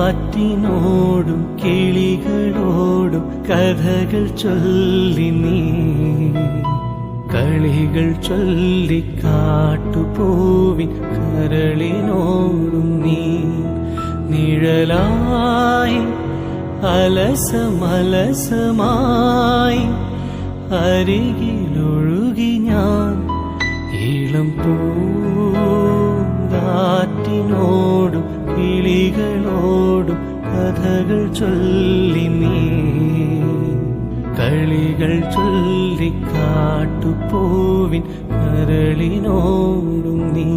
പൂങ്കാറ്റിനോടും കിളികളോടും കഥകൾ ചൊല്ലി നീ കളികൾ ചൊല്ലി കാട്ടുപൂവിൻ കരളിനോടും നീ നിഴലായി അലസമലസമായി അരികിലൊഴുകി ഞാൻ ഇളം പൂങ്കാറ്റിനോടും കിളികളോടും കഥകൾ ചൊല്ലി നീ കളികൾ ചൊല്ലി കാട്ടുപൂവിൻ കരളിനോടും നീ